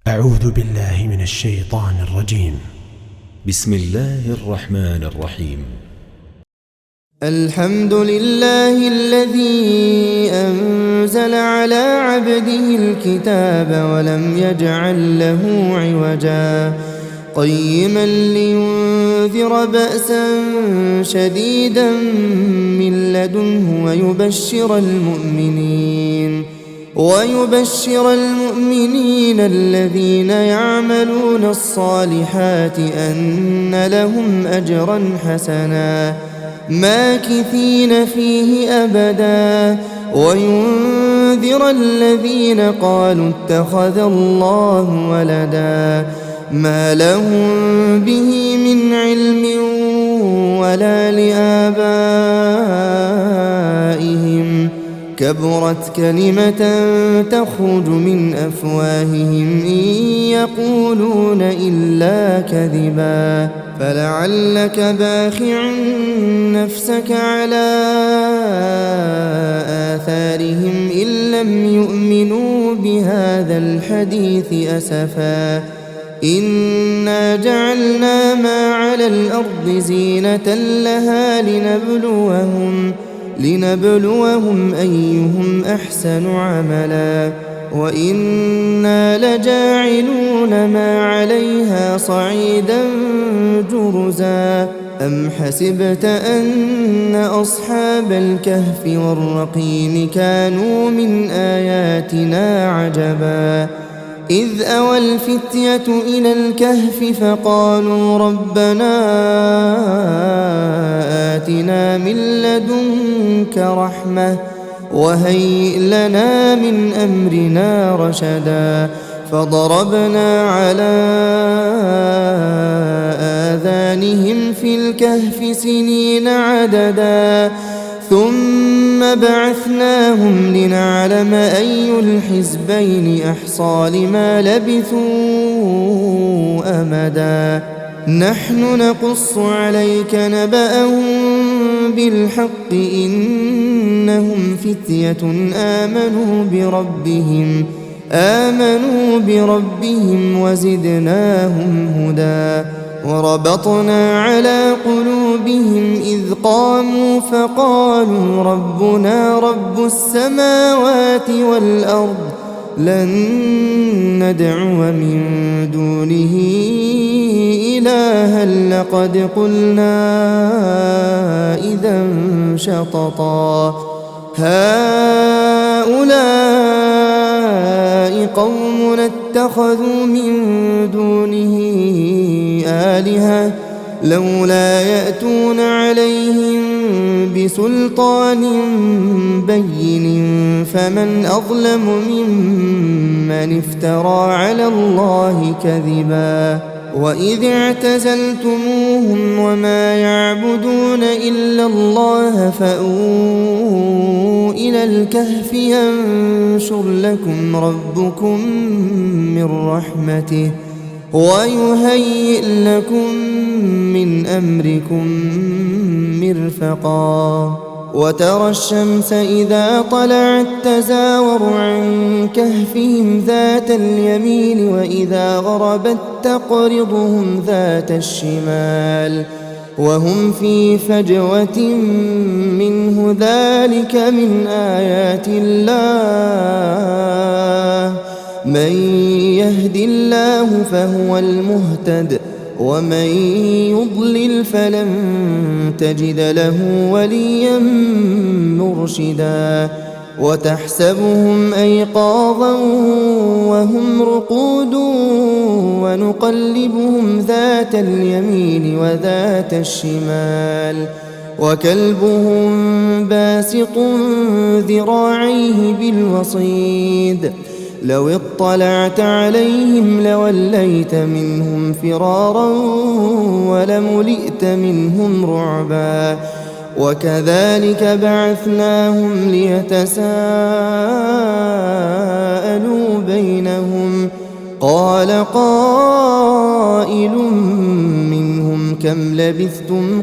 أعوذ بالله من الشيطان الرجيم. بسم الله الرحمن الرحيم. الحمد لله الذي أنزل على عبده الكتاب ولم يجعل له عوجا قيما لينذر بأسا شديدا من لدنه ويبشر المؤمنين الذين يعملون الصالحات أن لهم أجرا حسنا ماكثين فيه أبدا وينذر الذين قالوا اتخذ الله ولدا ما لهم به من علم ولا لآبائهم كبرت كلمة تخرج من أفواههم إن يقولون إلا كذبا فلعلك باخع نفسك على آثارهم إن لم يؤمنوا بهذا الحديث أسفا إنا جعلنا ما على الأرض زينة لها لنبلوهم أيهم أحسن عملا وإنا لجاعلون ما عليها صعيدا جرزا أم حسبت أن أصحاب الكهف والرقيم كانوا من آياتنا عجبا إذ أوى الفتية إلى الكهف فقالوا ربنا آتنا من لدنك رحمة وهيئ لنا من أمرنا رشدا فضربنا على آذانهم في الكهف سنين عددا ثم بعثناهم لنعلم أي الحزبين أحصى لما لبثوا أمدا نحن نقص عليك نبأهم بالحق إنهم فتية آمنوا بربهم وزدناهم هدى وربطنا على قلوبهم إذ قاموا فقالوا ربنا رب السماوات والأرض لن ندعو من دونه إلها لقد قلنا إذا شططا هؤلاء قوم اتخذوا من دونه آلهة لولا يأتون عليهم بسلطان بين فمن أظلم ممن افترى على الله كذبا وإذ اعتزلتموهم وما يعبدون إلا الله فأووا إلى الكهف ينشر لكم ربكم من رحمته ويهيئ لكم من أمركم مرفقا وترى الشمس إذا طلعت تزاور عن كهفهم ذات اليمين وإذا غربت تقرضهم ذات الشمال وهم في فجوة منه ذلك من آيات الله من يهد الله فهو المهتد ومن يضلل فلن تجد له وليا مرشدا وتحسبهم أيقاظا وهم رقود ونقلبهم ذات اليمين وذات الشمال وكلبهم باسط ذراعيه بالوصيد لو اطلعت عليهم لوليت منهم فرارا ولملئت منهم رعبا وكذلك بعثناهم ليتساءلوا بينهم قال قائل منهم كم لبثتم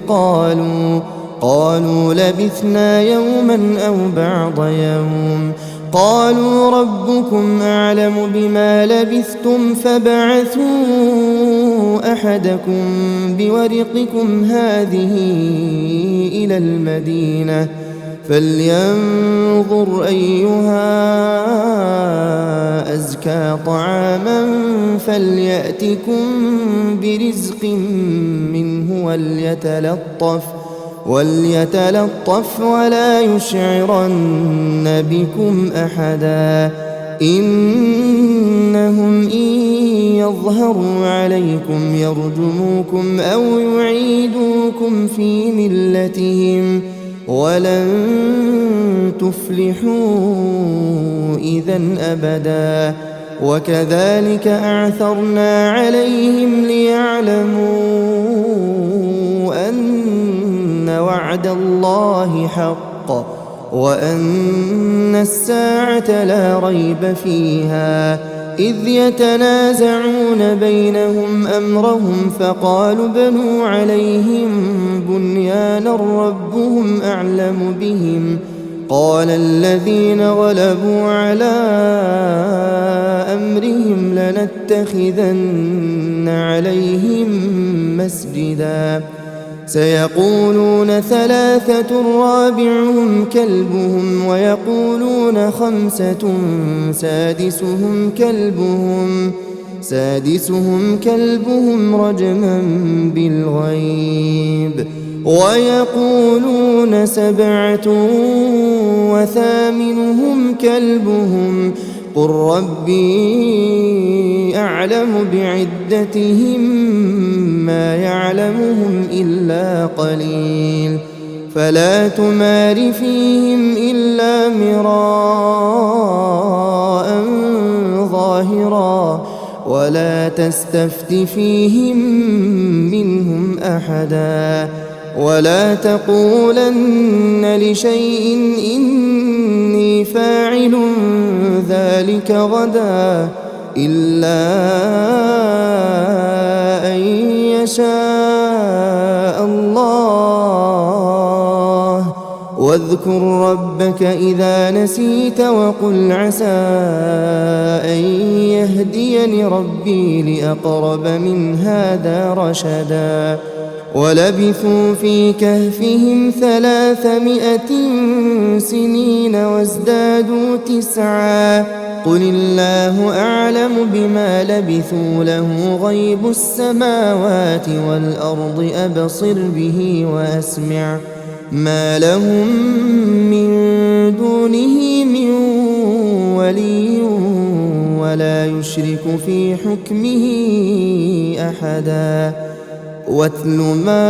قالوا لبثنا يوما أو بعض يوم قالوا ربكم أعلم بما لبثتم فابعثوا أحدكم بورقكم هذه إلى المدينة فلينظر أيها أزكى طعاما فليأتكم برزق منه وليتلطف ولا يشعرن بكم أحدا إنهم إن يظهروا عليكم يرجموكم أو يعيدوكم في ملتهم ولن تفلحوا إذن أبدا وكذلك أعثرنا عليهم ليعلموا أن وعد الله حق وأن الساعة لا ريب فيها إذ يتنازعون بينهم أمرهم فقالوا بنوا عليهم بنيانا ربهم أعلم بهم قال الذين غلبوا على أمرهم لنتخذن عليهم مسجدا سيقولون ثلاثة رابعهم كلبهم ويقولون خمسة سادسهم كلبهم رجما بالغيب ويقولون سبعة وثامنهم كلبهم قل ربي أعلم بعدتهم ما يعلمهم إلا قليل فلا تمار فيهم إلا مراء ظاهرا ولا تستفت فيهم منهم أحدا ولا تقولن لشيء إني فاعل ذلك غدا إلا أن يشاء الله واذكر ربك إذا نسيت وقل عسى أن يهديني ربي لأقرب من هذا رشدا ولبثوا في كهفهم 300 سنين وازدادوا 9 قل الله أعلم بما لبثوا له غيب السماوات والأرض أبصر به وأسمع ما لهم من دونه من ولي ولا يشرك في حكمه أحدا واتل ما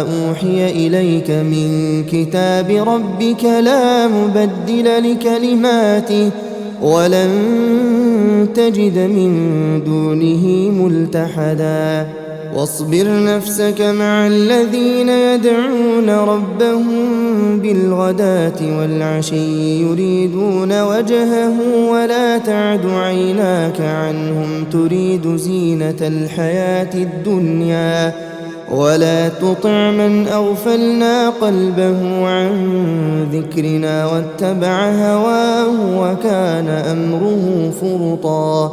أوحي إليك من كتاب ربك لا مبدل لكلماته ولن تجد من دونه ملتحدا واصبر نفسك مع الذين يدعون ربهم بالغداة والعشي يريدون وجهه ولا تعد عيناك عنهم تريد زينة الحياة الدنيا ولا تطع من أغفلنا قلبه عن ذكرنا واتبع هواه وكان أمره فرطا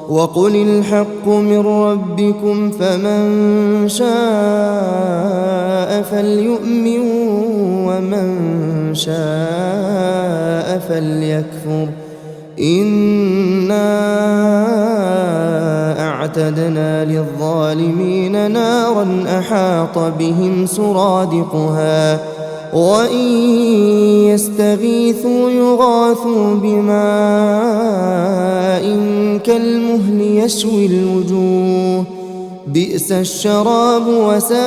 وقل الحق من ربكم فمن شاء فليؤمن ومن شاء فليكفر إنا أعتدنا للظالمين نارا أحاط بهم سرادقها وإن يستغيثوا يغاثوا بماء كالمهل يشوي الوجوه بئس الشراب وساءت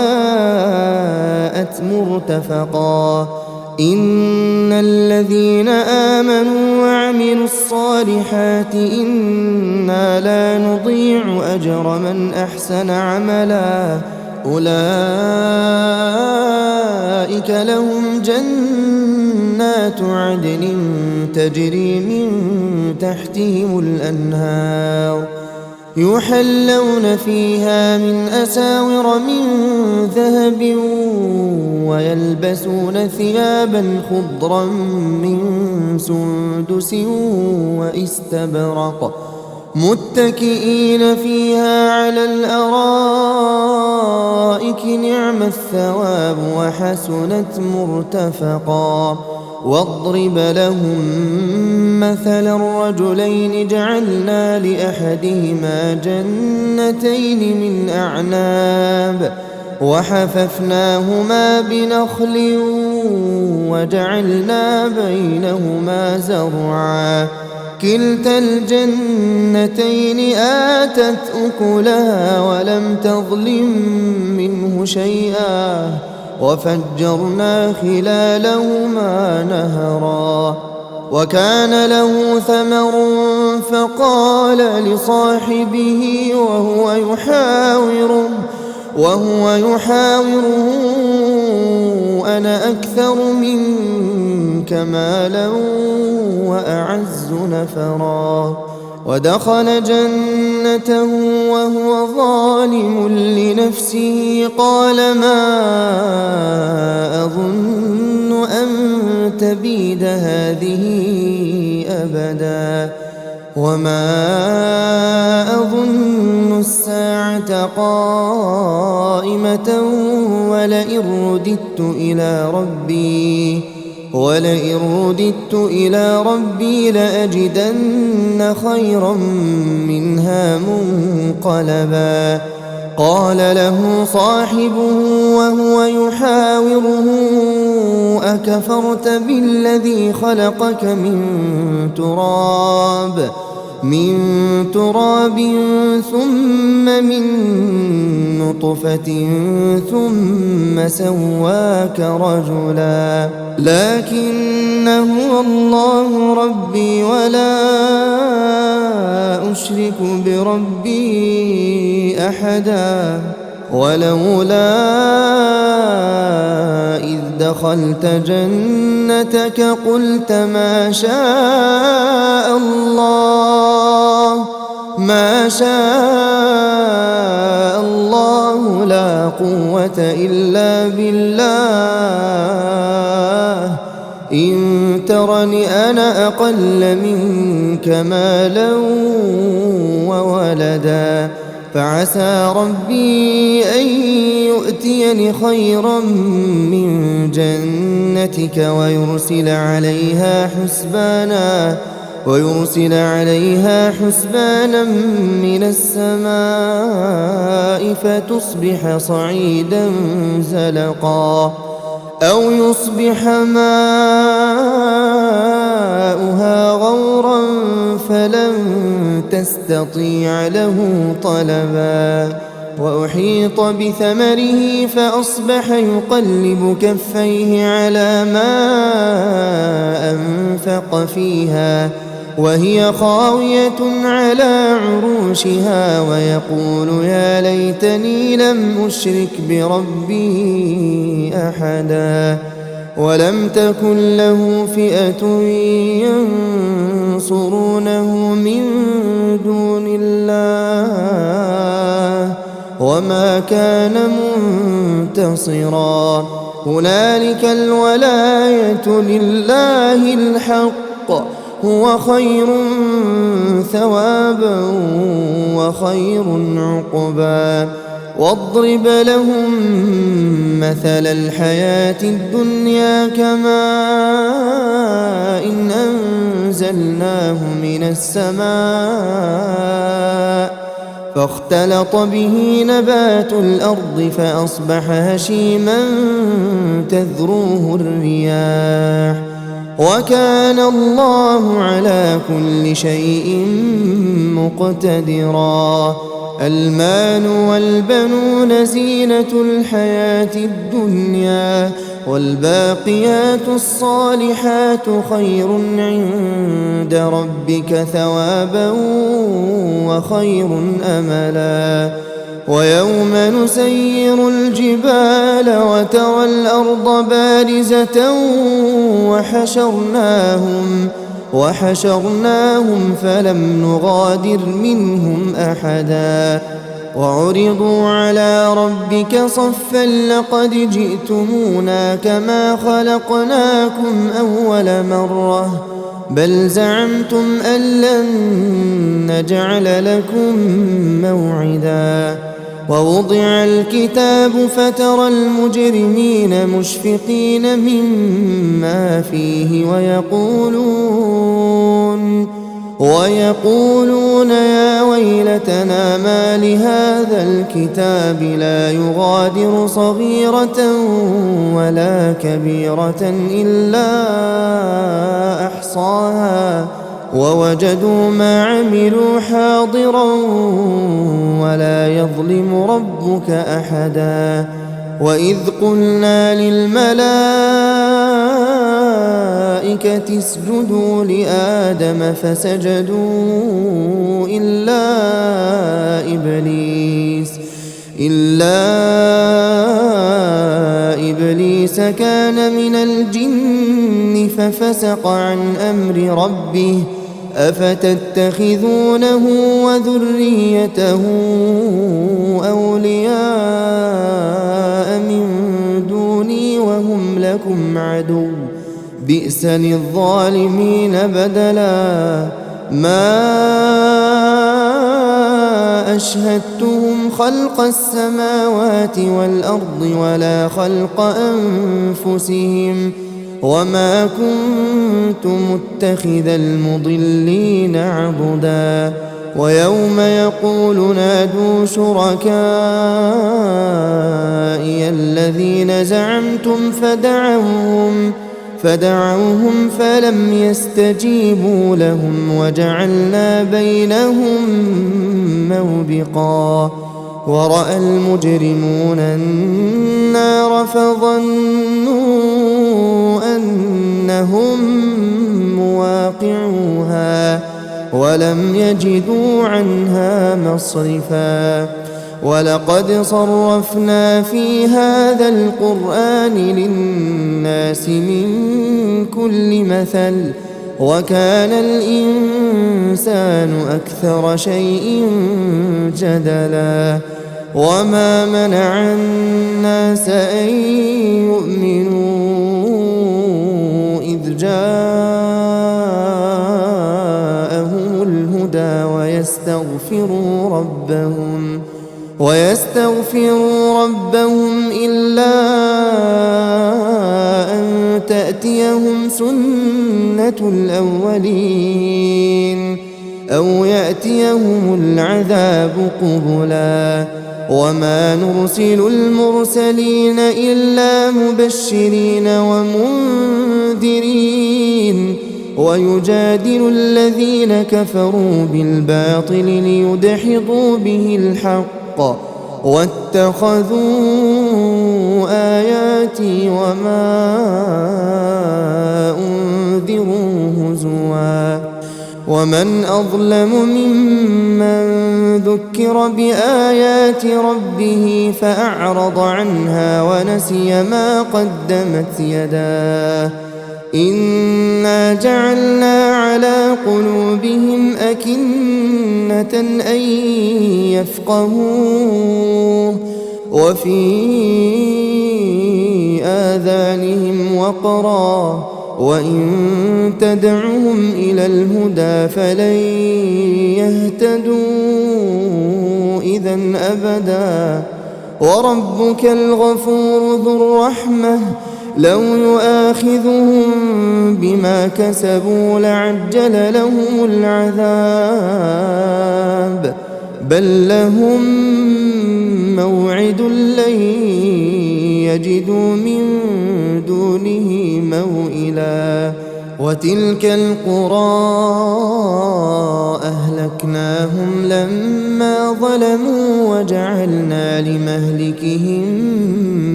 مرتفقا إن الذين آمنوا وعملوا الصالحات إنا لا نضيع أجر من أحسن عملا أولئك لهم جنات عدن تجري من تحتهم الأنهار يحلون فيها من أساور من ذهب ويلبسون ثيابا خضرا من سندس واستبرق متكئين فيها على الأرائك نعم الثواب وحسنت مرتفقا واضرب لهم مثل الرجلين جعلنا لأحدهما جنتين من أعناب وحففناهما بنخل وجعلنا بينهما زرعا كلتا الجنتين آتت أكلها ولم تظلم منه شيئا وفجرنا خلالهما نهرا وكان له ثمر فقال لصاحبه وهو يحاوره أنا أكثر منك مالا وأعز نفرا ودخل جنته وهو ظالم لنفسه قال ما أظن أن تبيد هذه أبدا وما أظن الساعة قائمة ولئن رددت إلى ربي لأجدن خيرا منها منقلبا قال له صاحبه وهو يحاوره أكفرت بالذي خلقك من تراب ثم من نطفة ثم سواك رجلا لكن هو الله ربي ولا أشرك بربي أحدا ولولا إذ دخلت جنتك قلت ما شاء الله لا قوة إلا بالله إن ترني أنا أقل منك مالا وولدا فعسى ربي أن يؤتيني خيرا من جنتك ويرسل عليها حسبانا من السماء فتصبح صعيدا زلقا أو يصبح ماؤها غورا فلن تستطيع له طلبا وأحيط بثمره فأصبح يقلب كفيه على ما أنفق فيها وهي خاوية على عروشها ويقول يا ليتني لم أشرك بربي أحدا ولم تكن له فئة ينصرونه من دون الله وما كان منتصرا هنالك الولاية لله الحق هو خير ثوابا وخير عقبا واضرب لهم مثل الحياة الدنيا كماء إن أنزلناه من السماء فاختلط به نبات الأرض فأصبح هشيما تذروه الرياح وكان الله على كل شيء مقتدرا المال والبنون زينة الحياة الدنيا والباقيات الصالحات خير عند ربك ثوابا وخير أملا ويوم نسير الجبال وترى الأرض بارزة وحشرناهم فلم نغادر منهم أحدا وعرضوا على ربك صفا لقد جئتمونا كما خلقناكم أول مرة بل زعمتم أن لن نجعل لكم موعدا ووضع الكتاب فترى المجرمين مشفقين مما فيه ويقولون يا ويلتنا ما لهذا الكتاب لا يغادر صغيرة ولا كبيرة إلا أحصاها ووجدوا ما عملوا حاضرا ولا يظلم ربك أحدا وإذ قلنا للملائكة اسجدوا لآدم فسجدوا إلا إبليس كان من الجن ففسق عن أمر ربه أفتتخذونه وذريته أولياء من دوني وهم لكم عدو بئس للظالمين بدلا ما أشهدتهم خلق السماوات والأرض ولا خلق أنفسهم وما كنت متخذ المضلين عضدا ويوم يقول نادوا شركائي الذين زعمتم فدعوهم فلم يستجيبوا لهم وجعلنا بينهم موبقا ورأى المجرمون النار فظنوا أنهم مواقعوها ولم يجدوا عنها مصرفا ولقد صرفنا في هذا القرآن للناس من كل مثل وكان الإنسان أكثر شيء جدلا وما منع الناس أن يؤمنوا إذ جاءهم الهدى ويستغفروا ربهم إلا أن تأتيهم سنة الأولين أو يأتيهم العذاب قبلا وما نرسل المرسلين إلا مبشرين ومنذرين ويجادل الذين كفروا بالباطل ليدحضوا به الحق واتخذوا آياتي وما أنذروا هزوا ومن أظلم ممن ذكر بآيات ربه فأعرض عنها ونسي ما قدمت يداه إنا جعلنا على قلوبهم أكنة أن يفقهوه وفي آذانهم وقرا وإن تدعهم إلى الهدى فلن يهتدوا إذا أبدا وربك الغفور ذو الرحمة لو يؤاخذهم بما كسبوا لعجل لهم العذاب بل لهم موعد لن يجدوا من دونه موئلا وتلك القرى أهلكناهم لما ظلموا وجعلنا لمهلكهم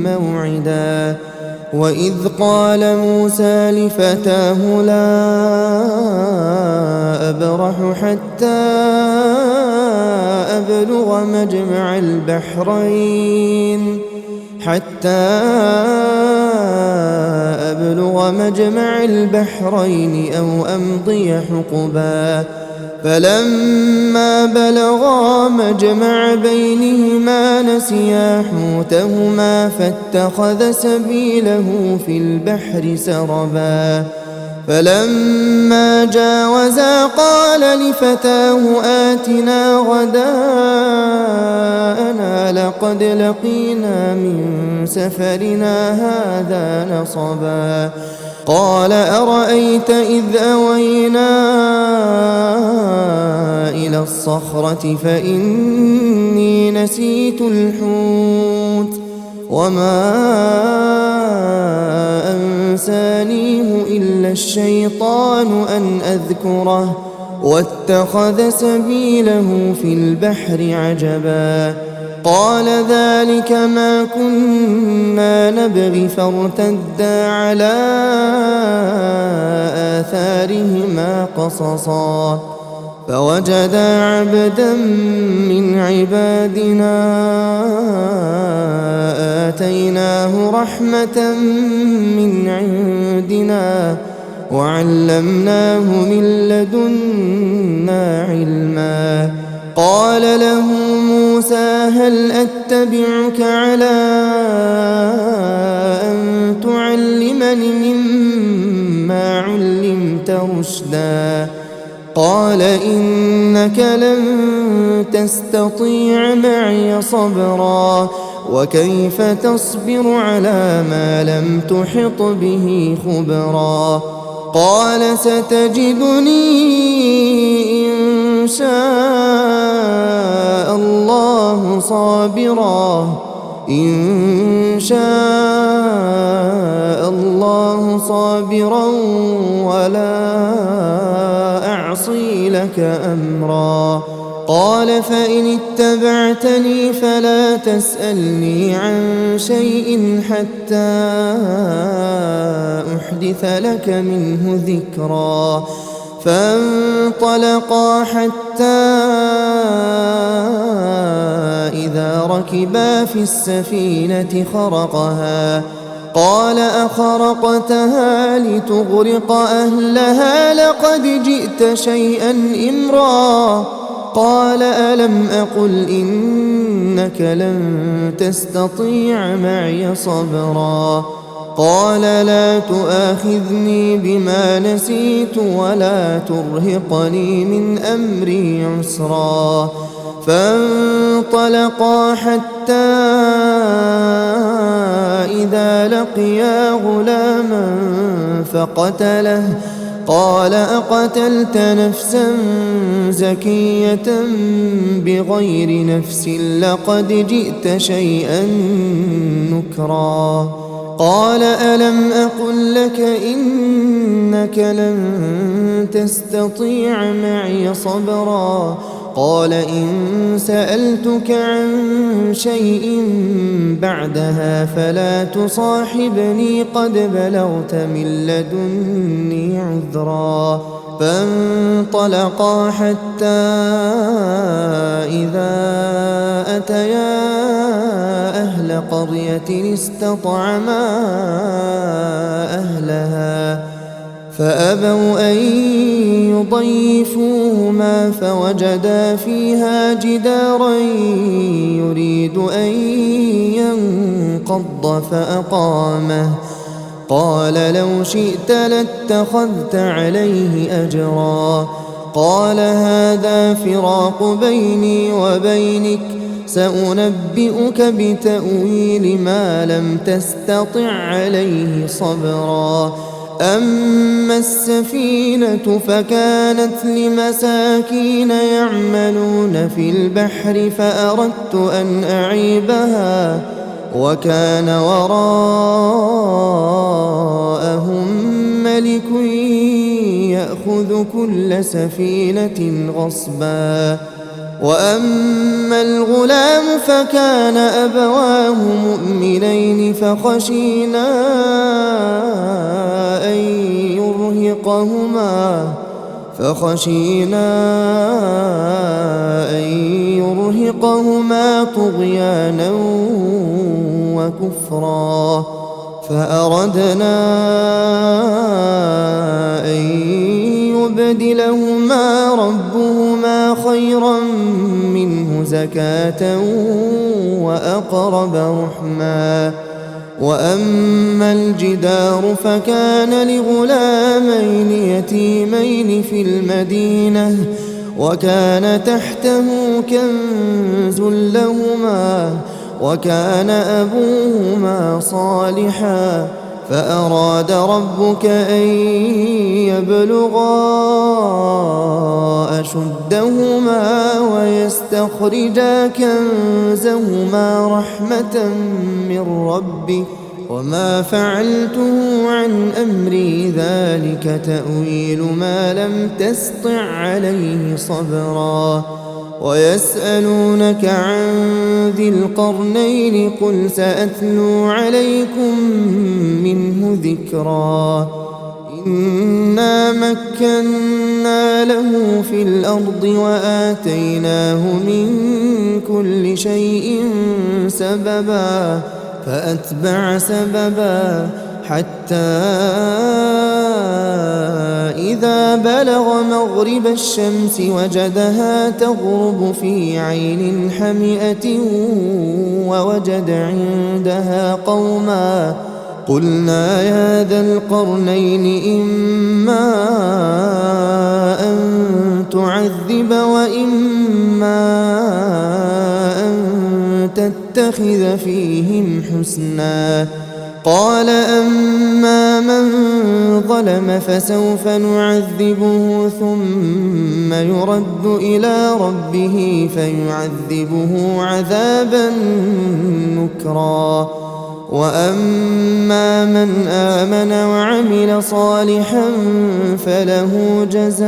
موعدا وإذ قال موسى لفتاه لا أبرح حتى أبلغ مجمع البحرين حتى أبلغ مجمع البحرين أو أمضي حقبا فلما بلغا مجمع بينهما نسيا حوتهما فاتخذ سبيله في البحر سربا فلما جاوزا قال لفتاه آتنا غداءنا لقد لقينا من سفرنا هذا نصبا قال أرأيت إذ أوينا إلى الصخرة فإني نسيت الحوت وما أنسانيه إلا الشيطان أن أذكره واتخذ سبيله في البحر عجبا قال ذلك ما كنا نبغي فارتدا على آثارهما قصصا فوجدا عبدا من عبادنا آتيناه رحمة من عندنا وعلمناه من لدنا علما قال له موسى هل أتبعك على أن تعلمني مما علمت رشدا قال إنك لن تستطيع معي صبرا وكيف تصبر على ما لم تحط به خبرا قال ستجدني إن شاء الله صابرا ولا أعصي لك أمرا قال فإن اتبعتني فلا تسألني عن شيء حتى أحدث لك منه ذكرا فانطلقا حتى إذا ركبا في السفينة خرقها قال أخرقتها لتغرق أهلها لقد جئت شيئا إمرا قال ألم أقل إنك لن تستطيع معي صبرا قال لا تؤاخذني بما نسيت ولا ترهقني من أمري عسرا فانطلقا حتى إذا لقيا غلاما فقتله قال أقتلت نفسا زكية بغير نفس لقد جئت شيئا نكرا قال ألم أقل لك إنك لن تستطيع معي صبرا قال إن سألتك عن شيء بعدها فلا تصاحبني قد بلغت من لدني عذرا فانطلقا حتى إذا أتيا أهل قرية استطعما أهلها فأبوا أن يضيفوهما فوجدا فيها جدارا يريد أن ينقض فأقامه قال لو شئت لاتخذت عليه أجرا قال هذا فراق بيني وبينك سأنبئك بتأويل ما لم تستطع عليه صبرا أما السفينة فكانت لمساكين يعملون في البحر فأردت أن أعيبها وكان وراءهم ملك يأخذ كل سفينة غصبا وأما الغلام فكان أبواه مؤمنين فخشينا أن يرهقهما طغيانا وكفرا فأردنا أن يبدلهما ربهما خيرا منه زكاة وأقرب رحما وأما الجدار فكان لغلامين يتيمين في المدينة وكان تحته كنز لهما وكان أبوهما صالحا فأراد ربك أن يبلغا أشدهما ويستخرجا كنزهما رحمة من ربك وما فعلته عن أمري ذلك تأويل ما لم تسطع عليه صبرا ويسألونك عن ذي القرنين قل سأتلو عليكم منه ذكرا إنا مكنا له في الأرض وآتيناه من كل شيء سببا فأتبع سببا حتى إذا بلغ مغرب الشمس وجدها تغرب في عين حمئة ووجد عندها قوما قلنا يا ذا القرنين إما أن تعذب وإما أن تتخذ فيهم حسنا قال أما من ظلم فسوف نعذبه ثم يرد إلى ربه فيعذبه عذابا نكرا وأما من آمن وعمل صالحا فله جزاء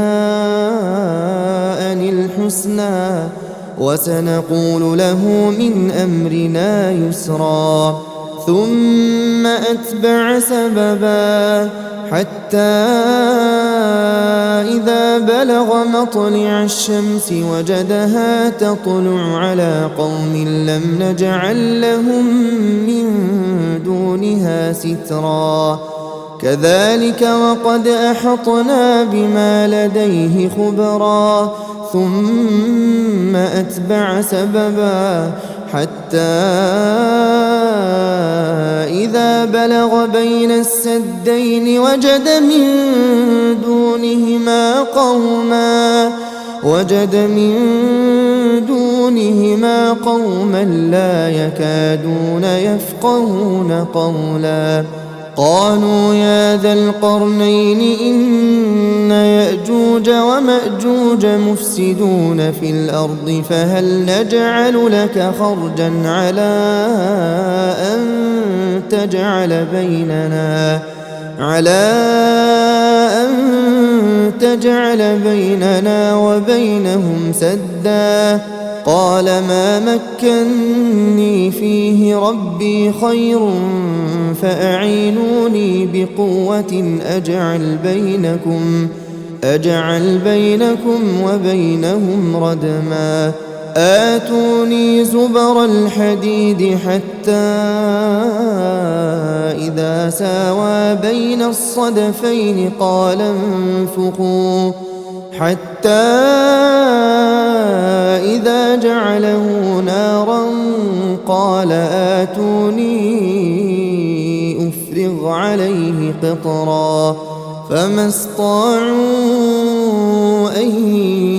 الحسنى وسنقول له من أمرنا يسرا ثم أتبع سببا حتى إذا بلغ مطلع الشمس وجدها تطلع على قوم لم نجعل لهم من دونها سترا كذلك وقد أحطنا بما لديه خبرا ثم أتبع سببا حتى إذا بلغ بين السدين وجد من دونهما قوما لا يكادون يفقهون قولا قالوا يا ذا القرنين إن يأجوج ومأجوج مفسدون في الأرض فهل نجعل لك خرجا على أن تجعل بيننا وبينهم سدا قال ما مكني فيه ربي خير فأعينوني بقوة أجعل بينكم وبينهم ردما آتوني زبر الحديد حتى إذا ساوى بين الصدفين قال انفخوا حتى إذا جعله نارا قال آتوني أفرغ عليه قطرا فما استطاعوا أن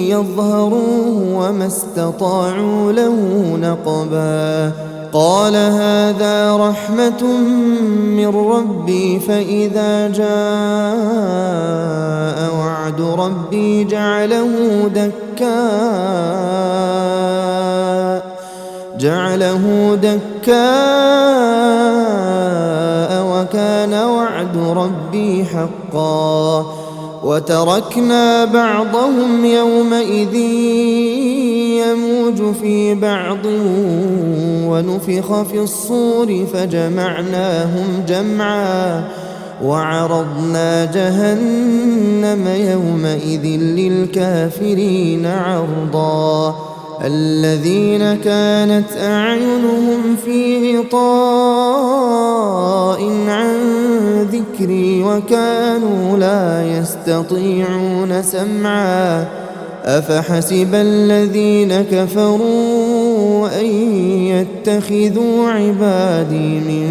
يظهروه وما استطاعوا له نقبا قال هذا رحمة من ربي فإذا جاء وعد ربي جعله دكاء وكان وعد ربي حقا وتركنا بعضهم يومئذ يموج في بعض ونفخ في الصور فجمعناهم جمعا وعرضنا جهنم يومئذ للكافرين عرضا الذين كانت أعينهم في غطاء عن ذكري وكانوا لا يستطيعون سمعا أفحسب الذين كفروا أن يتخذوا عبادي من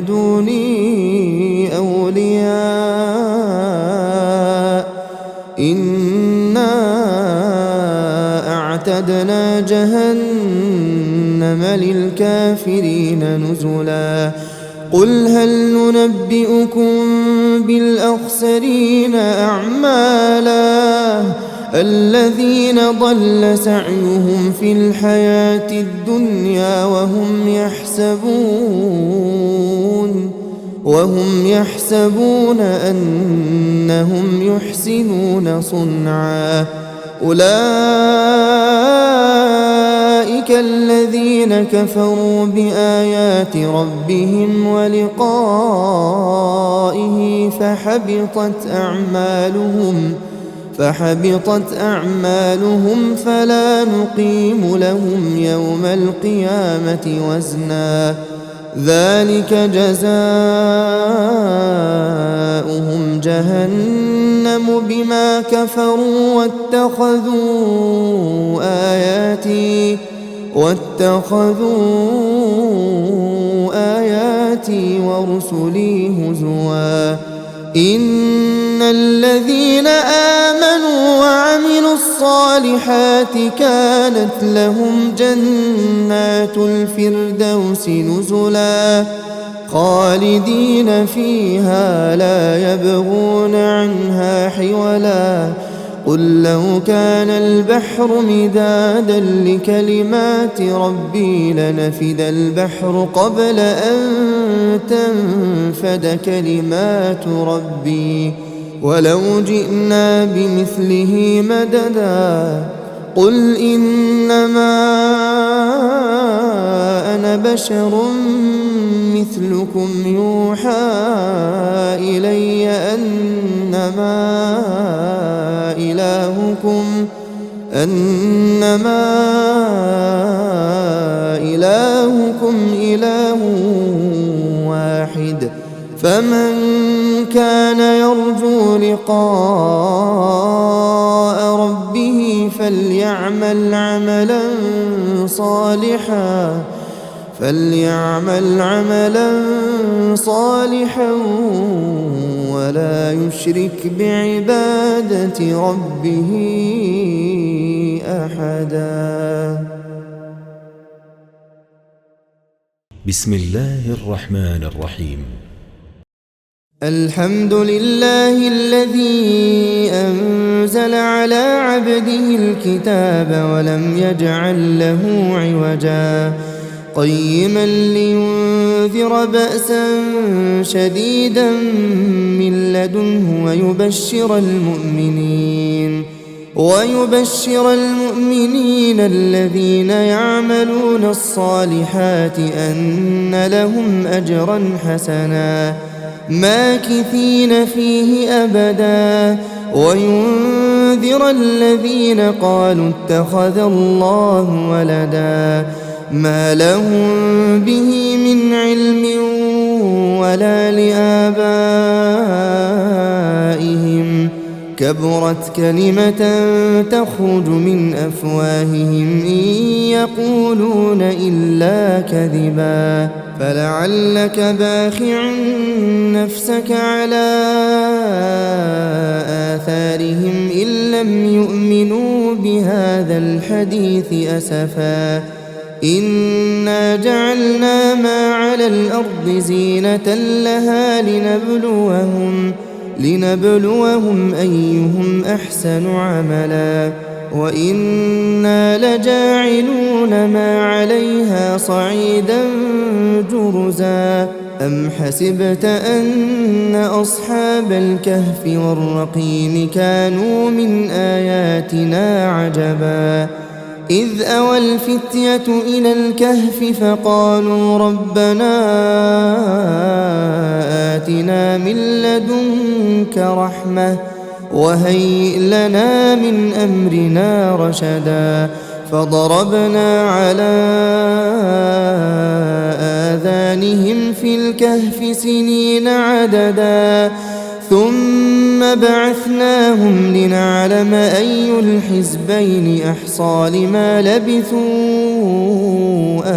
دوني أولياء إنا أعتدنا جهنم للكافرين نزلا قل هل ننبئكم بالأخسرين أعمالا الذين ضل سعيهم في الحياة الدنيا وهم يحسبون أنهم يحسنون صنعا أولئك الذين كفروا بآيات ربهم ولقائه فحبطت أعمالهم فلا نقيم لهم يوم القيامة وزنا ذلك جزاؤهم جهنم بما كفروا واتخذوا آياتي ورسلي هزوا إن الذين آمنوا وعملوا الصالحات كانت لهم جنات الفردوس نزلا خالدين فيها لا يبغون عنها حولا قل لو كان البحر مدادا لكلمات ربي لنفد البحر قبل أن تنفد كلمات ربي ولو جئنا بمثله مددا قل إنما أنا بشر مثلكم يوحى إلي أنما إلهكم إله واحد فمن كان يرجو لقاء ربه فليعمل عملا صالحا ولا يشرك بعبادة ربه أحدا. بسم الله الرحمن الرحيم. الحمد لله الذي أنزل على عبده الكتاب ولم يجعل له عوجا قيما لينذر بأسا شديدا من لدنه ويبشر المؤمنين الذين يعملون الصالحات أن لهم أجرا حسنا ماكثين فيه أبدا وينذر الذين قالوا اتخذ الله ولدا ما لهم به من علم ولا لآبائهم كبرت كلمة تخرج من أفواههم إن يقولون إلا كذبا فلعلك باخع نفسك على آثارهم إن لم يؤمنوا بهذا الحديث أسفا إنا جعلنا ما على الأرض زينة لها لنبلوهم أيهم أحسن عملا وإنا لجاعلون ما عليها صعيدا جرزا أم حسبت أن أصحاب الكهف والرقيم كانوا من آياتنا عجبا إذ أوى الفتية إلى الكهف فقالوا ربنا آتنا من لدنك رحمة وهيئ لنا من أمرنا رشدا فضربنا على آذانهم في الكهف سنين عددا ثم بعثناهم لنعلم أي الحزبين أحصى لما لبثوا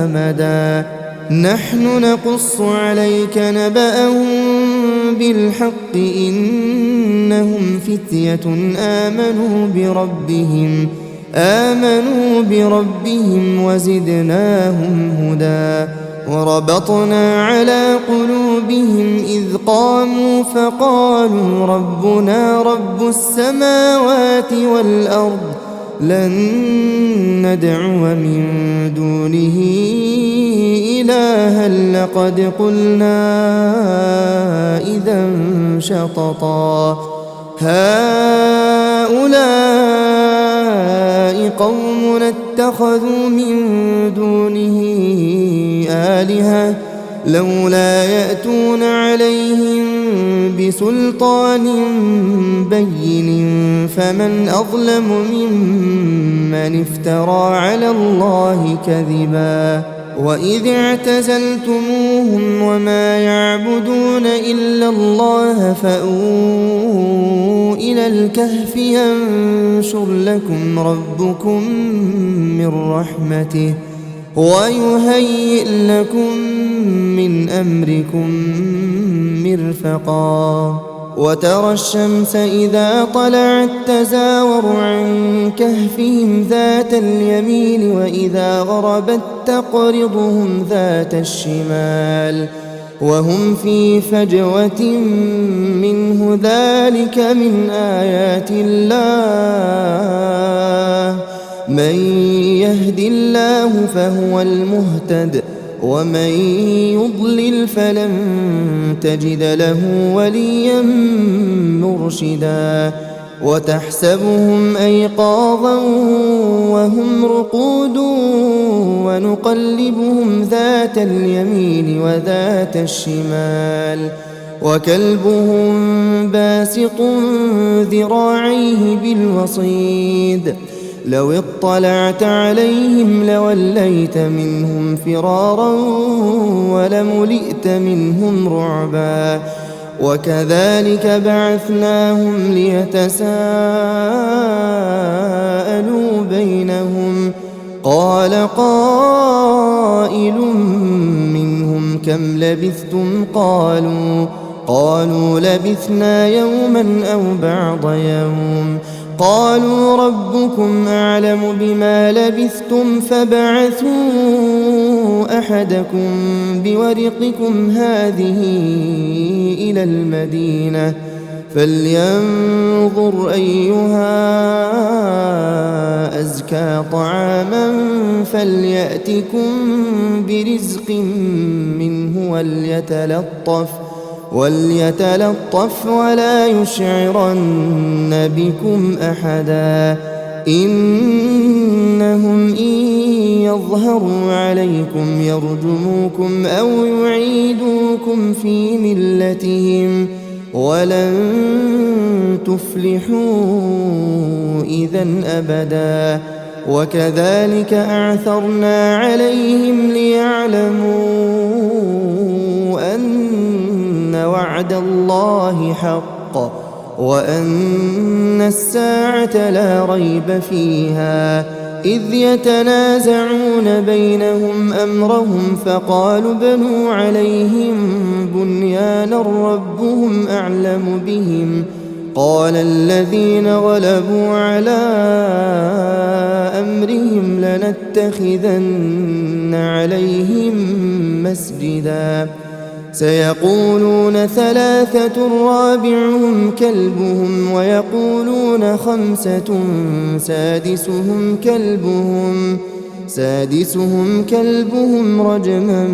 أمدا نحن نقص عليك نبأهم بالحق إنهم فتية آمنوا بربهم وزدناهم هدى وربطنا على قلوبهم إذ قاموا فقالوا ربنا رب السماوات والأرض لن ندعو من دونه إلها لقد قلنا إذا شططا هؤلاء قومنا اتخذوا من دونه آلهة لولا يأتون عليهم بسلطان بين فمن أظلم ممن افترى على الله كذبا وإذ اعتزلتموهم وما يعبدون إلا الله فأووا إلى الكهف ينشر لكم ربكم من رحمته ويهيئ لكم من أمركم مرفقا وترى الشمس إذا طلعت تزاور عن كهفهم ذات اليمين وإذا غربت تقرضهم ذات الشمال وهم في فجوة منه ذلك من آيات الله من يهد الله فهو المهتد ومن يضلل فلن تجد له وليا مرشدا وتحسبهم أيقاظا وهم رقود ونقلبهم ذات اليمين وذات الشمال وكلبهم باسط ذراعيه بالوصيد لو اطلعت عليهم لوليت منهم فرارا ولملئت منهم رعبا وكذلك بعثناهم ليتساءلوا بينهم قال قائل منهم كم لبثتم قالوا لبثنا يوما أو بعض يوم قالوا ربكم أعلم بما لبثتم فابعثوا أحدكم بورقكم هذه إلى المدينة فلينظر أيها أزكى طعاما فليأتكم برزق منه وليتلطف ولا يشعرن بكم أحدا إنهم إن يظهروا عليكم يرجموكم أو يعيدوكم في ملتهم ولن تفلحوا إذا أبدا وكذلك أعثرنا عليهم ليعلموا أن وعد الله حق وأن الساعة لا ريب فيها إذ يتنازعون بينهم أمرهم فقالوا بنوا عليهم بنيانا ربهم أعلم بهم قال الذين غلبوا على أمرهم لنتخذن عليهم مسجدا سيقولون ثلاثة رابعهم كلبهم ويقولون خمسة سادسهم كلبهم رجما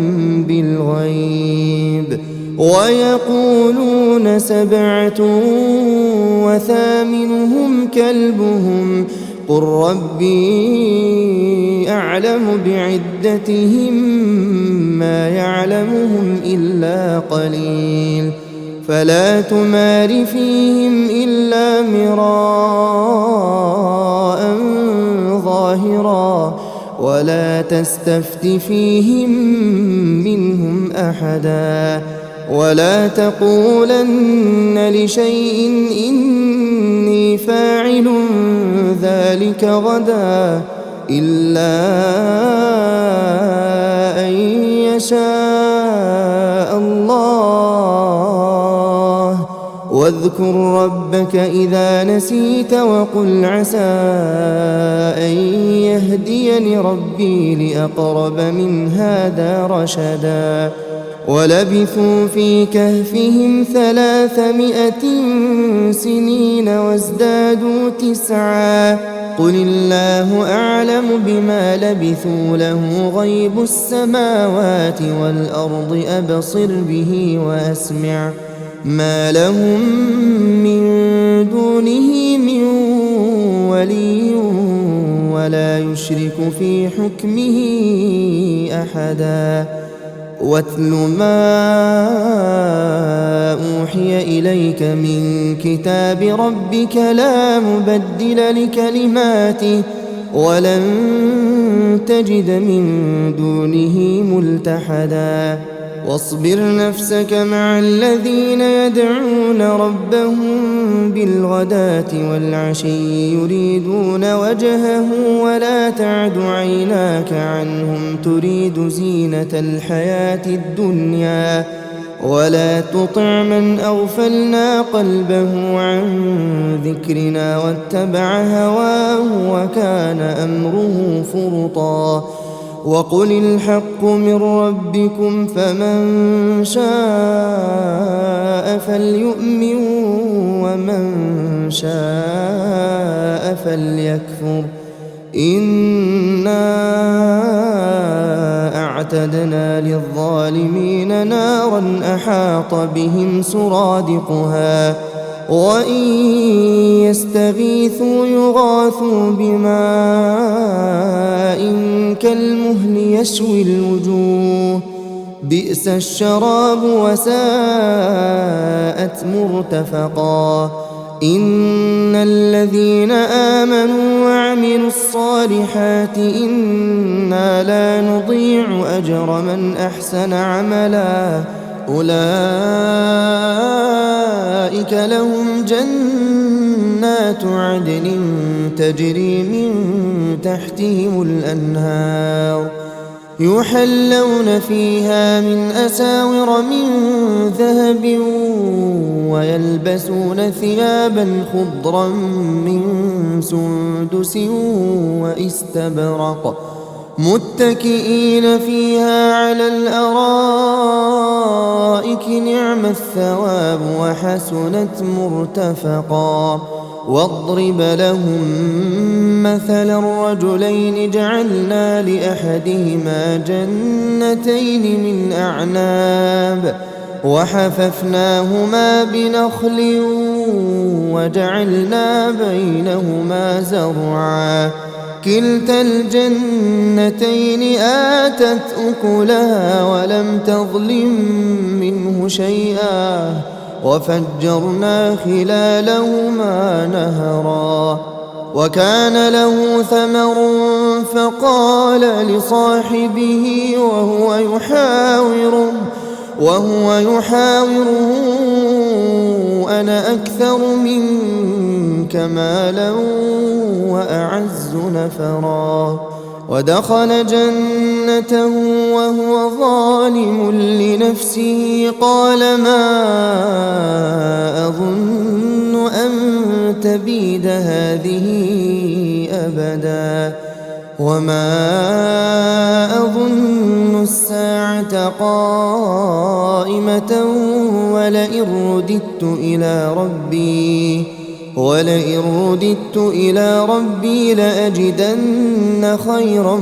بالغيب ويقولون سبعة وثامنهم كلبهم قل ربي أعلم بعدتهم ما يعلمهم إلا قليل فلا تمار فيهم إلا مراء ظاهرا ظاهرا ولا تستفت فيهم منهم أحدا ولا تقولن لشيء إني فاعل ذلك غدا إلا أن يشاء الله واذكر ربك إذا نسيت وقل عسى أن يهديني ربي لأقرب من هذا رشدا ولبثوا في كهفهم 300 سنين وازدادوا 9 قل الله أعلم بما لبثوا له غيب السماوات والأرض أبصر به وأسمع ما لهم من دونه من ولي ولا يشرك في حكمه أحدا واتل ما أوحي إليك من كتاب ربك لا مبدل لكلماته ولن تجد من دونه ملتحدا واصبر نفسك مع الذين يدعون ربهم بالغداة والعشي يريدون وجهه ولا تعد عيناك عنهم تريد زينة الحياة الدنيا ولا تطع من أغفلنا قلبه عن ذكرنا واتبع هواه وكان أمره فرطا وقل الحق من ربكم فمن شاء فليؤمن ومن شاء فليكفر إنا أعتدنا للظالمين نارا أحاط بهم سرادقها وإن يستغيثوا يغاثوا بماء كالمهل يشوي الوجوه بئس الشراب وساءت مرتفقا إن الذين آمنوا وعملوا الصالحات إنا لا نضيع أجر من أحسن عملا أولئك لهم جنات عدن تجري من تحتهم الأنهار يحلون فيها من أساور من ذهب ويلبسون ثيابا خضرا من سندس واستبرق متكئين فيها على الأرائك نعم الثواب وحسنت مرتفقا واضرب لهم مثل الرجلين جعلنا لأحدهما جنتين من أعناب وحففناهما بنخل وجعلنا بينهما زرعا كلتا الجنتين آتت أكلها ولم تظلم منه شيئا وفجرنا خلالهما نهرا وكان له ثمر فقال لصاحبه وهو يحاوره أنا أكثر منك مالا وأعز نفرا ودخل جنته وهو ظالم لنفسه قال ما أظن أن تبيد هذه أبدا وما أظن الساعة قائمة ولئن رددت إلى ربي لأجدن خيرا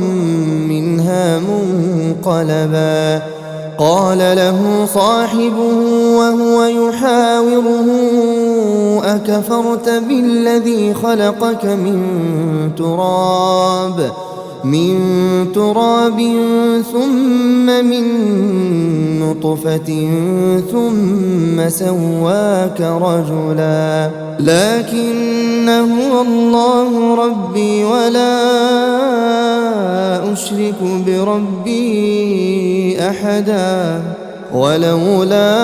منها منقلبا قال له صاحبه وهو يحاوره أكفرت بالذي خلقك من تراب من تراب ثم من نطفة ثم سواك رجلا لكن هو الله ربي ولا أشرك بربي أحدا ولولا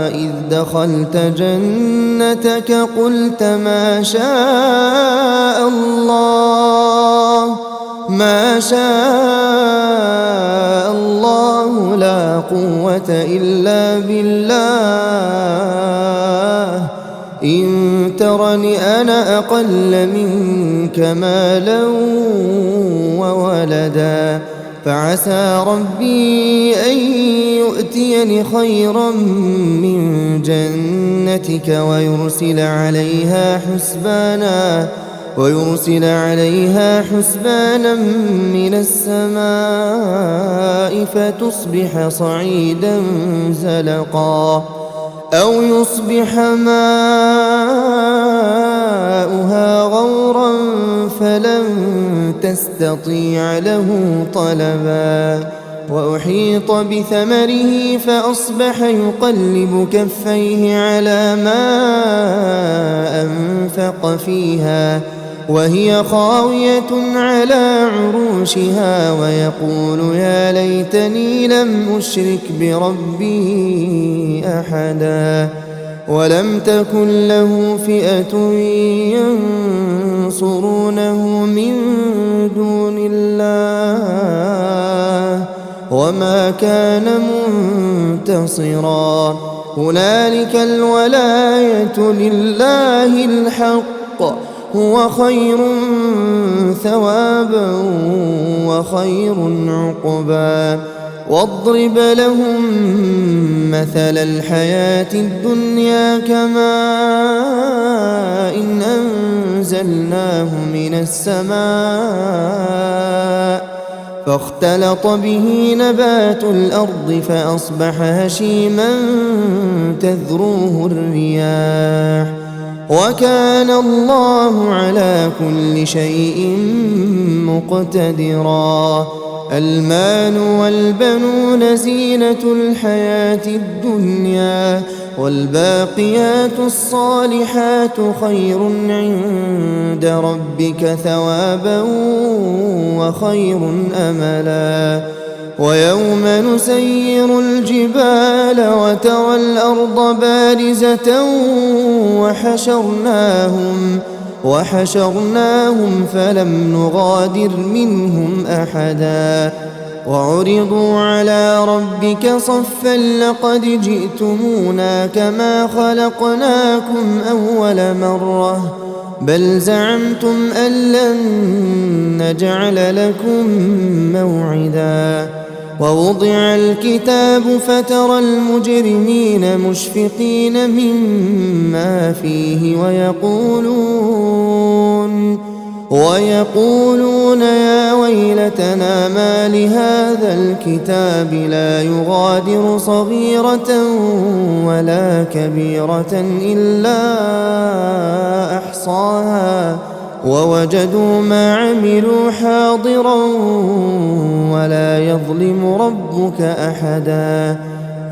إذ دخلت جنتك قلت ما شاء الله لا قوة إلا بالله إن ترني أنا أقل منك مالا وولدا فعسى ربي أن يؤتيني خيرا من جنتك ويرسل عليها حسبانا من السماء فتصبح صعيدا زلقا أو يصبح ماؤها غورا فلن تستطيع له طلبا وأحيط بثمره فأصبح يقلب كفيه على ما أنفق فيها وهي خاوية على عروشها ويقول يا ليتني لم أشرك بربي أحدا ولم تكن له فئة ينصرونه من دون الله وما كان منتصرا هنالك الولاية لله الحق هو خير ثوابا وخير عقبا واضرب لهم مثل الحياة الدنيا كماء إن أنزلناه من السماء فاختلط به نبات الأرض فأصبح هشيما تذروه الرياح وكان الله على كل شيء مقتدرا المال والبنون زينة الحياة الدنيا والباقيات الصالحات خير عند ربك ثوابا وخير أملا ويوم نسير الجبال وترى الأرض بارزة وحشرناهم فلم نغادر منهم أحدا وعرضوا على ربك صفا لقد جئتمونا كما خلقناكم أول مرة بل زعمتم أن لن نجعل لكم موعدا ووضع الكتاب فترى المجرمين مشفقين مما فيه ويقولون يا ويلتنا ما لهذا الكتاب لا يغادر صغيرة ولا كبيرة إلا أحصاها ووجدوا ما عملوا حاضرا ولا يظلم ربك أحدا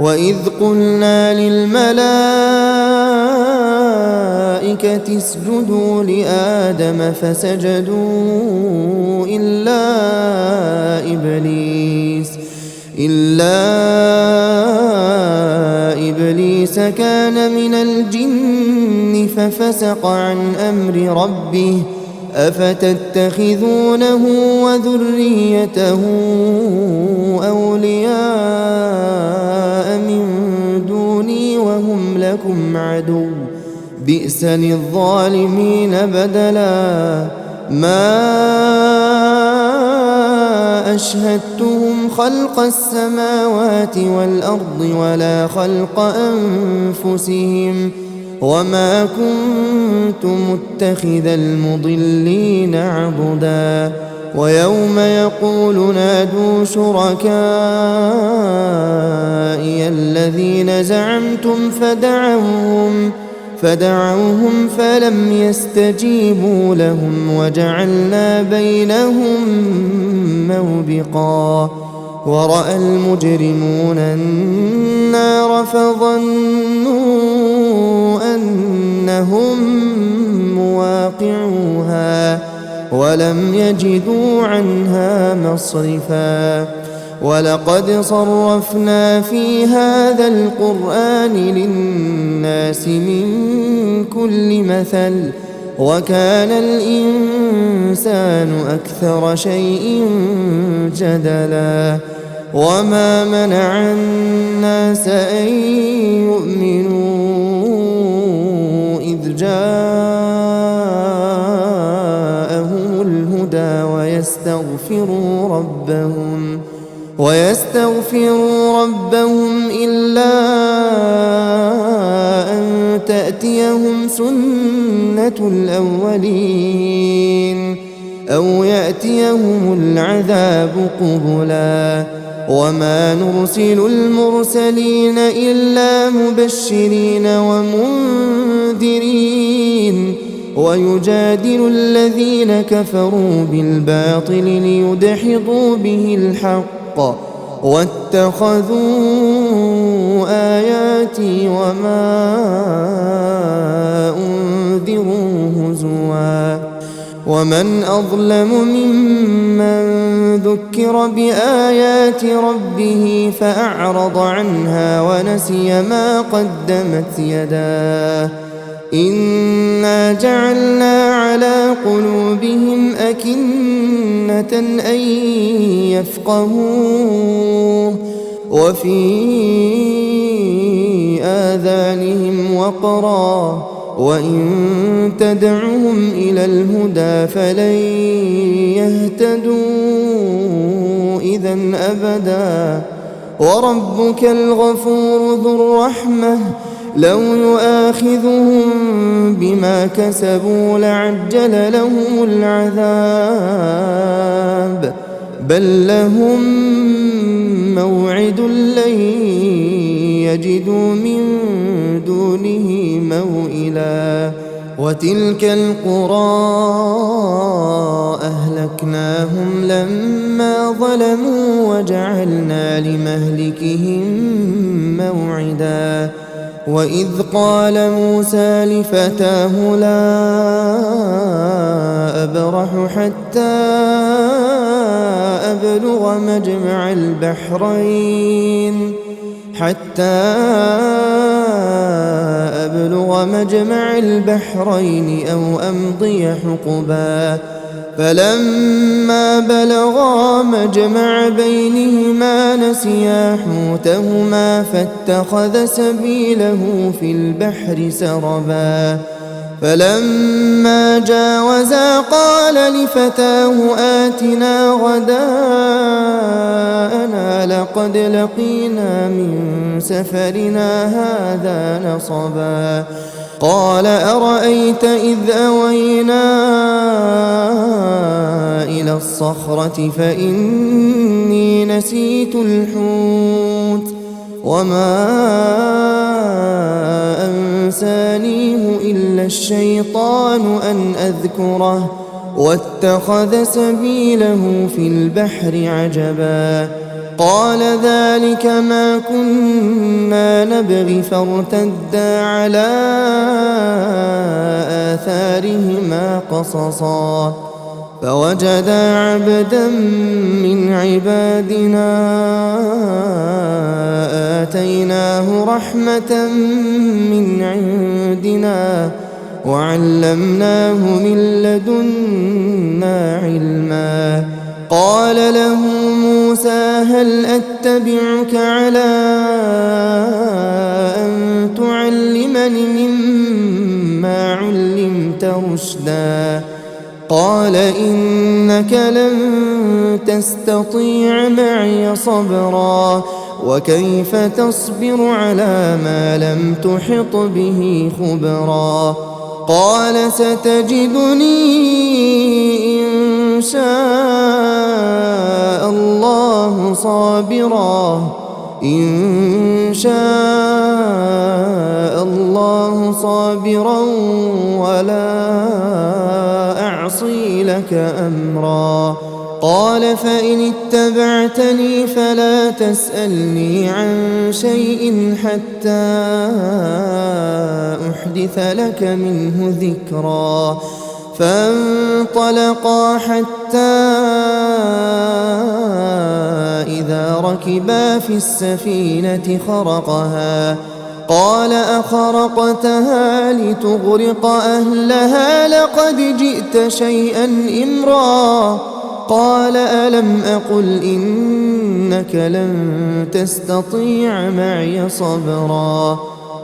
وإذ قلنا للملائكة اسجدوا لآدم فسجدوا إلا إبليس كان من الجن ففسق عن أمر ربه أفتتخذونه وذريته أولياء من دوني وهم لكم عدو بئس للظالمين بدلا ما أشهدتهم خلق السماوات والأرض ولا خلق أنفسهم وما كنت متخذ المضلين عضدا ويوم يقول نادوا شركائي الذين زعمتم فدعوهم فلم يستجيبوا لهم وجعلنا بينهم موبقا ورأى المجرمون النار فظنوا أنهم مواقعوها ولم يجدوا عنها مصرفا ولقد صرفنا في هذا القرآن للناس من كل مثل وكان الإنسان أكثر شيء جدلا وما منع الناس أن يؤمنوا إذ جاءهم الهدى ويستغفروا ربهم إلا أن تأتيهم سنة الأولين أو يأتيهم العذاب قبلا وما نرسل المرسلين إلا مبشرين ومنذرين ويجادل الذين كفروا بالباطل ليدحضوا به الحق واتخذوا آياتي وما أنذروا هزوا ومن أظلم ممن ذكر بآيات ربه فأعرض عنها ونسي ما قدمت يداه إنا جعلنا على قلوبهم أكنة أن يفقهوه وفي آذانهم وقرا وإن تدعهم إلى الهدى فلن يهتدوا إذن أبدا وربك الغفور ذو الرحمة لو يؤاخذهم بما كسبوا لعجل لهم العذاب بل لهم موعد لن يجدوا من دونه موئلا وتلك القرى أهلكناهم لما ظلموا وجعلنا لمهلكهم موعدا وإذ قال موسى لفتاه لا أبرح حتى أبلغ مجمع البحرين أو أمضي حقبا فلما بلغا مجمع بينهما نسيا حوتهما فاتخذ سبيله في البحر سربا فلما جاوزا قال لفتاه آتنا غداءنا لقد لقينا من سفرنا هذا نصبا قال أرأيت إذ أوينا إلى الصخرة فإني نسيت الحوت وما أنسانيه إلا الشيطان أن أذكره واتخذ سبيله في البحر عجبا قال ذلك ما كنا نبغي فارتدا على آثارهما قصصا فوجدا عبدا من عبادنا آتيناه رحمة من عندنا وعلمناه من لدنا علما قال له موسى هل أتبعك على أن تعلمني مما علمت رشدا قال إنك لن تستطيع معي صبرا وكيف تصبر على ما لم تحط به خبرا قال ستجدني إن شاء الله صابرا صابرا ولا أعصي لك أمرا. قال فإن اتبعتني فلا تسألني عن شيء حتى أحدث لك منه ذكرا. فانطلقا حتى إذا ركبا في السفينة خرقها قال أخرقتها لتغرق أهلها لقد جئت شيئا إمرا. قال ألم أقل إنك لن تستطيع معي صبرا.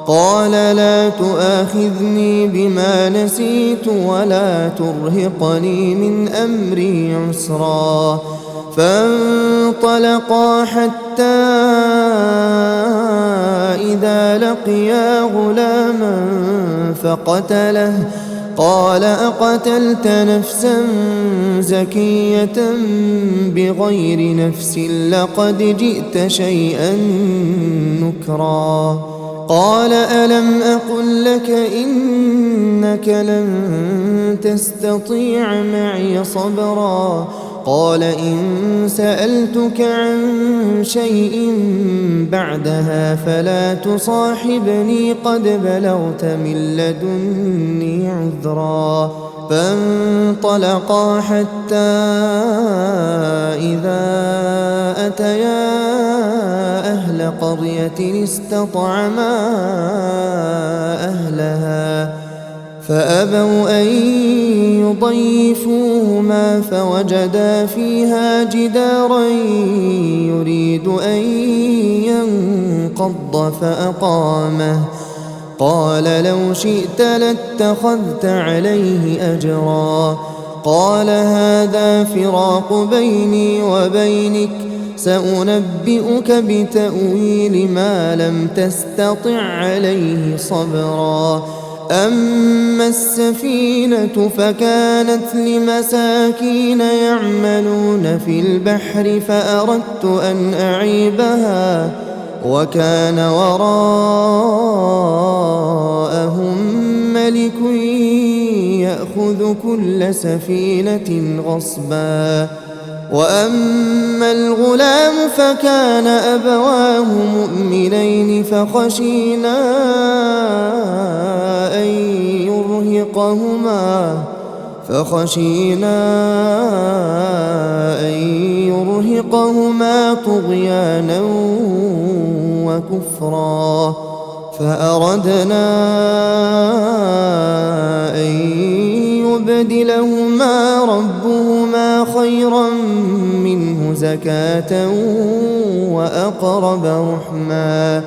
قال لا تؤاخذني بما نسيت ولا ترهقني من أمري عسرا. فانطلقا حتى إذا لقيا غلاما فقتله قال أقتلت نفسا زكية بغير نفس لقد جئت شيئا نكرا. قال ألم أقل لك إنك لن تستطيع معي صبرا. قال إن سألتك عن شيء بعدها فلا تصاحبني قد بلغت من لدني عذرا. فانطلقا حتى إذا أتيا أهل قرية استطعما أهلها فأبوا أن يضيفوهما فوجدا فيها جدارا يريد أن ينقض فأقامه. قال لو شئت لاتخذت عليه أجرا. قال هذا فراق بيني وبينك سأنبئك بتأويل ما لم تستطع عليه صبرا. أما السفينة فكانت لمساكين يعملون في البحر فأردت أن أعيبها وكان وراءهم ملك يأخذ كل سفينة غصبا. وأما الغلام فكان أبواه مؤمنين فخشينا أن يرهقهما طغيانا وكفرا. فأردنا أن يبدلهما ربهما خيرا منه زكاة وأقرب رحما.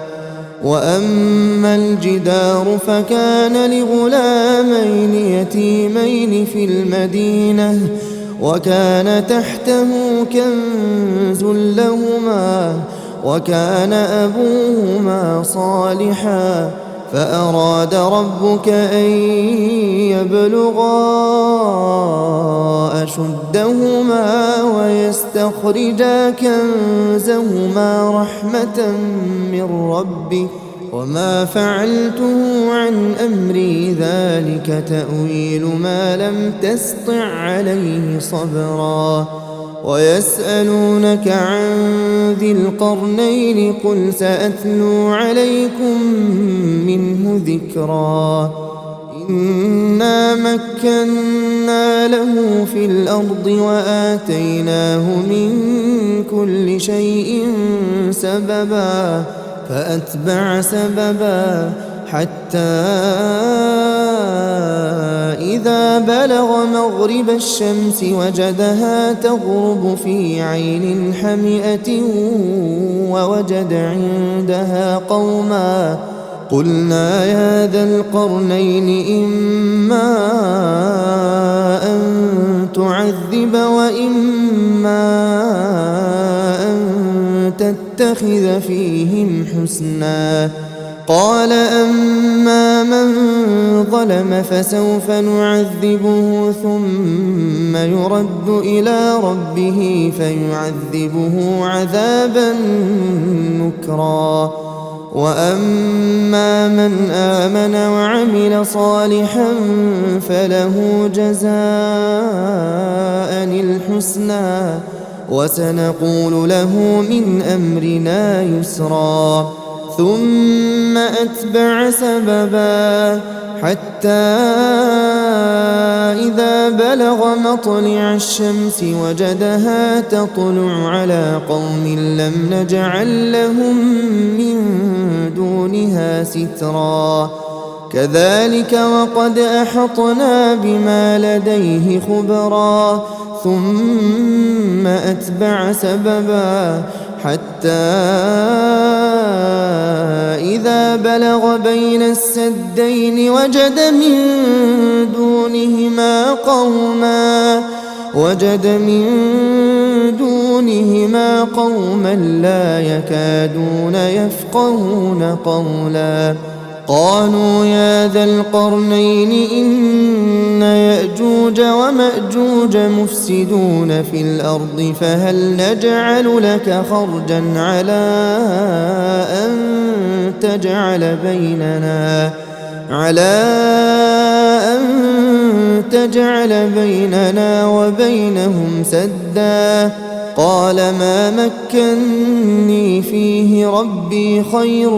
وأما الجدار فكان لغلامين يتيمين في المدينة وكان تحته كنز لهما وكان أبوهما صالحا فأراد ربك أن يبلغا أشدهما ويستخرجا كنزهما رحمة من ربك وما فعلته عن أمري ذلك تأويل ما لم تسطع عليه صبرا. ويسألونك عن ذي القرنين قل سأتلو عليكم منه ذكرا. إنا مكنا له في الأرض وآتيناه من كل شيء سببا فأتبع سببا حتى إذا بلغ مغرب الشمس وجدها تغرب في عين حمئة ووجد عندها قوما قلنا يا ذا القرنين إما أن تعذب وإما أن تتخذ فيهم حسنا. قال أما من ظلم فسوف نعذبه ثم يرد إلى ربه فيعذبه عذابا نكرا. وأما من آمن وعمل صالحا فله جزاء الحسنى وسنقول له من أمرنا يسرا ثم أتبع سببا حتى إذا بلغ مطلع الشمس وجدها تطلع على قوم لم نجعل لهم من دونها سترا كذلك وقد أحطنا بما لديه خبرا ثم أتبع سببا حتى إذا بلغ بين السدين وجد من دونهما قوما لا يكادون يفقهون قولا قالوا يا ذا القرنين إن يأجوج ومأجوج مفسدون في الأرض فهل نجعل لك خرجا على أن تجعل بيننا وبينهم سدا قال ما مكني فيه ربي خير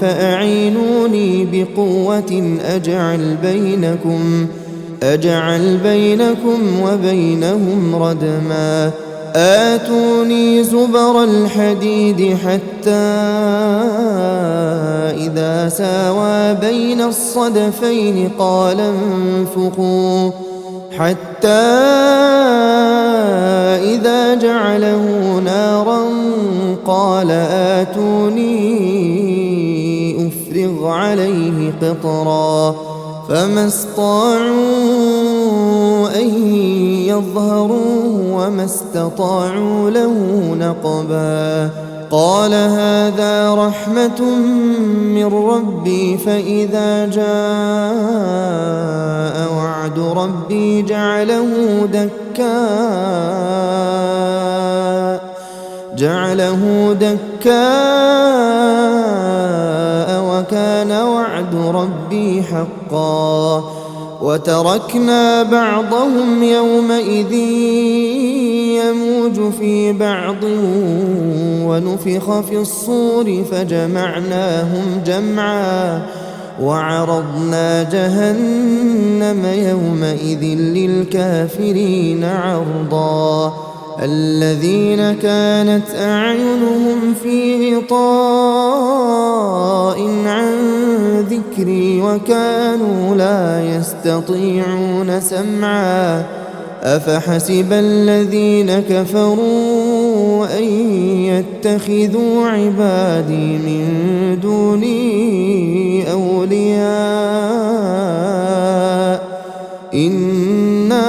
فأعينوني بقوة أجعل بينكم وبينهم ردما آتوني زبر الحديد حتى إذا ساوى بين الصدفين قال انفخوا حتى إذا جعله نارا قال آتوني أفرغ عليه قطرا فما استطاعوا أن يظهروه وما استطاعوا له نقبا قال هذا رحمة من ربي فإذا جاء وعد ربي جعله دكاء وكان وعد ربي حقا وتركنا بعضهم يومئذ يموج في بعض ونفخ في الصور فجمعناهم جمعا وعرضنا جهنم يومئذ للكافرين عرضا الذين كانت أعينهم في غطاء عن ذكري وكانوا لا يستطيعون سمعا أفحسب الذين كفروا أن يتخذوا عبادي من دوني أولياء إنا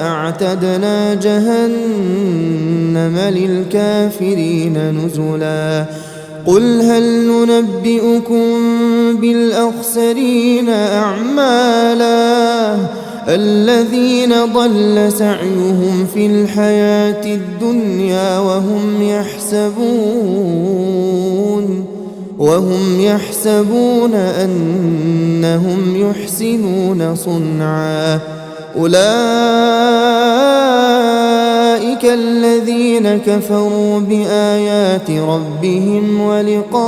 أعتدنا جهنم للكافرين نزلا قل هل ننبئكم بالأخسرين أعمالا الذين ضل سعيهم في الحياة الدنيا وهم يحسبون أنهم يحسنون صنعا أولئك الذين كفروا بآيات ربهم ولقائه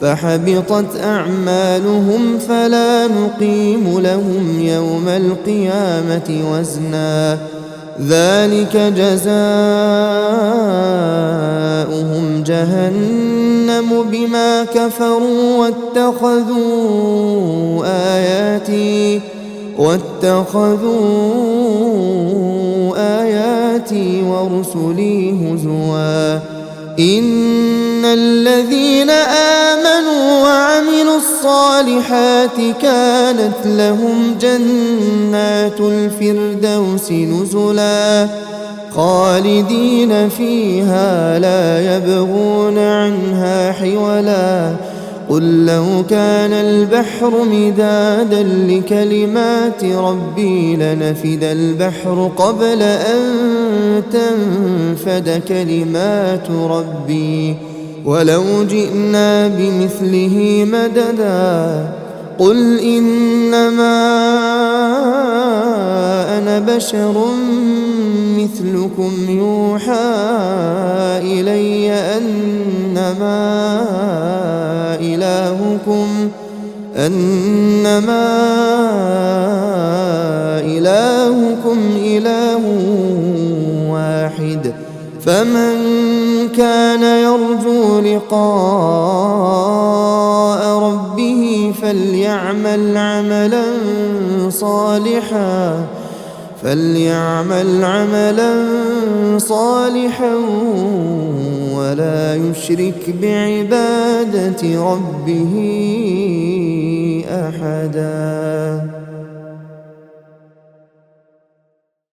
فحبطت أعمالهم فلا نقيم لهم يوم القيامة وزنا ذلك جزاؤهم جهنم بما كفروا واتخذوا آياتي ورسلي هزوا إن الذين آمنوا وعملوا الصالحات كانت لهم جنات الفردوس نزلا خالدين فيها لا يبغون عنها حولا قل لو كان البحر مدادا لكلمات ربي لنفد البحر قبل أن تنفد كلمات ربي ولو جئنا بمثله مددا قل إنما أنا بشر مثلكم يوحى إلي أنما إلهكم إله واحد فمن كان يرجو لقاء ربه فليعمل عملا صالحا ولا يشرك بعبادة ربه أحدا.